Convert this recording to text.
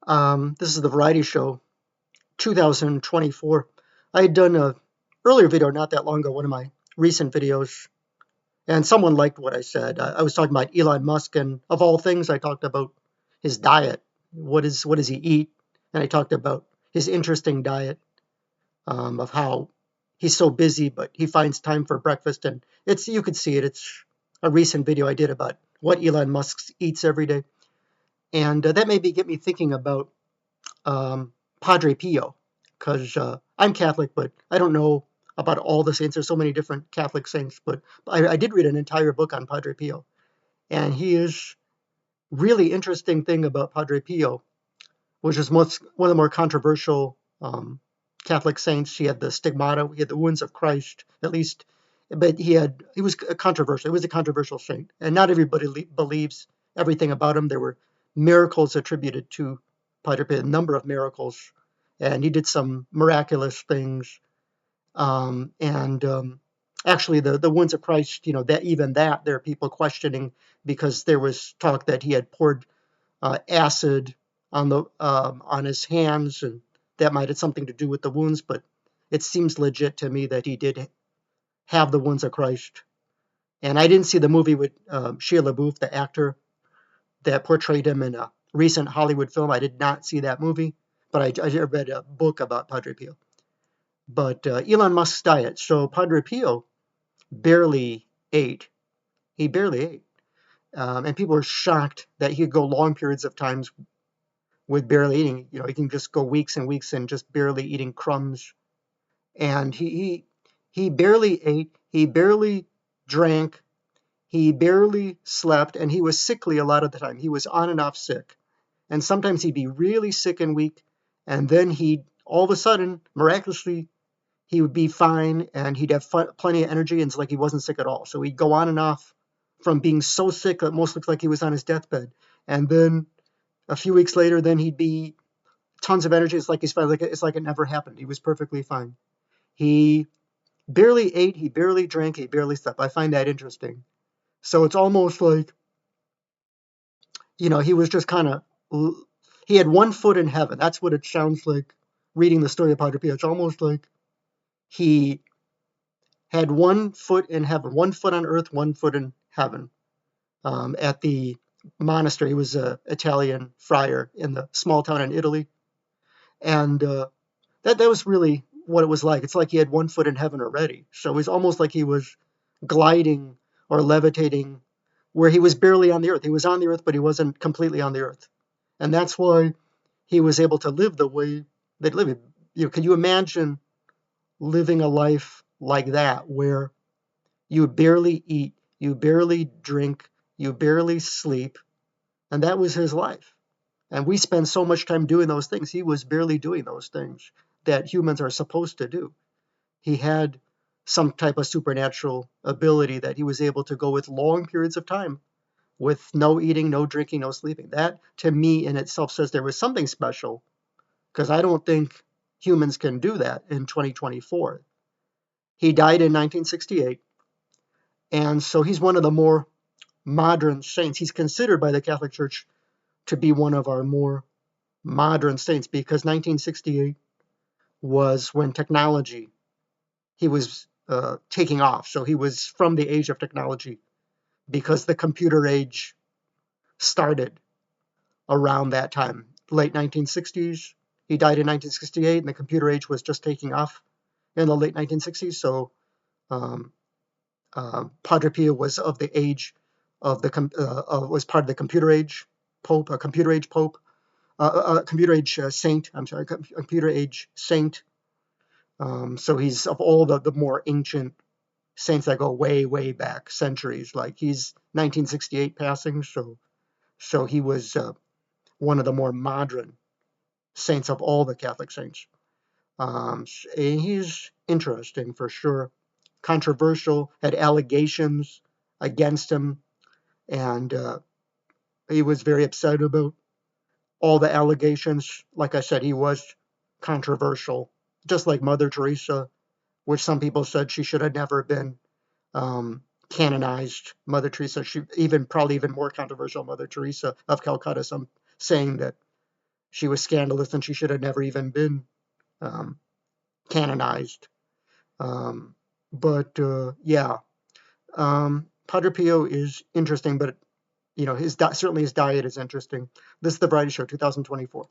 This is the variety show 2024. I had done a earlier video not that long ago, one of my recent videos, and someone liked what I said. I was talking about Elon Musk, and of all things, I talked about his diet. What does he eat? And I talked about his interesting diet, of how he's so busy, but he finds time for breakfast. And you could see it. It's a recent video I did about what Elon Musk eats every day, and that maybe get me thinking about Padre Pio, because I'm Catholic, but I don't know about all the saints. There's so many different Catholic saints, but I did read an entire book on Padre Pio, and he is really interesting thing about Padre Pio, which is one of the more controversial Catholic saints. He had the stigmata, he had the wounds of Christ, at least, but he was controversial. He was a controversial saint, and not everybody believes everything about him. There were miracles attributed to Padre Pio, a number of miracles, and he did some miraculous things. And Actually, the wounds of Christ, that there are people questioning, because there was talk that he had poured acid on his hands, and that might have something to do with the wounds. But it seems legit to me that he did have the wounds of Christ. And I didn't see the movie with Shia LaBeouf, the actor that portrayed him in a recent Hollywood film. I did not see that movie, but I read a book about Padre Pio. But Elon Musk's diet. So Padre Pio barely ate. He barely ate. And people were shocked that he could go long periods of times with barely eating. He can just go weeks and weeks and just barely eating crumbs. And he barely ate. He barely drank. He barely slept, and he was sickly a lot of the time. He was on and off sick. And sometimes he'd be really sick and weak, and then he'd all of a sudden, miraculously, he would be fine, and he'd have plenty of energy, and it's like he wasn't sick at all. So he'd go on and off from being so sick that it almost looked like he was on his deathbed. And then a few weeks later, then he'd be tons of energy. It's like he's fine. It's like it never happened. He was perfectly fine. He barely ate, he barely drank, he barely slept. I find that interesting. So it's almost like, he was just kind of, he had one foot in heaven. That's what it sounds like reading the story of Padre Pio. It's almost like he had one foot in heaven, one foot on earth, one foot in heaven. At the monastery, he was an Italian friar in the small town in Italy. And that was really what it was like. It's like he had one foot in heaven already. So it was almost like he was gliding or levitating where he was barely on the earth. He was on the earth, but he wasn't completely on the earth. And that's why he was able to live the way they live. Can you imagine living a life like that, where you barely eat, you barely drink, you barely sleep? And that was his life. And we spend so much time doing those things. He was barely doing those things that humans are supposed to do. He had some type of supernatural ability that he was able to go with long periods of time with no eating, no drinking, no sleeping. That, to me, in itself says there was something special, because I don't think humans can do that in 2024. He died in 1968, and so he's one of the more modern saints. He's considered by the Catholic Church to be one of our more modern saints, because 1968 was when he was taking off. So he was from the age of technology, because the computer age started around that time, late 1960s. He died in 1968, and the computer age was just taking off in the late 1960s. So um, Padre Pio was of the age of was part of the computer age pope, a computer age pope, computer age saint. I'm sorry, computer age saint. So he's of all the more ancient saints that go way, way back centuries. Like, he's 1968 passing, so he was one of the more modern saints of all the Catholic saints. And he's interesting for sure. Controversial, had allegations against him, and he was very upset about all the allegations. Like I said, he was controversial, just like Mother Teresa, which some people said she should have never been canonized. Mother Teresa, probably even more controversial, Mother Teresa of Calcutta, some saying that she was scandalous and she should have never even been canonized. But yeah, Padre Pio is interesting, but certainly his diet is interesting. This is the Variety Show, 2024.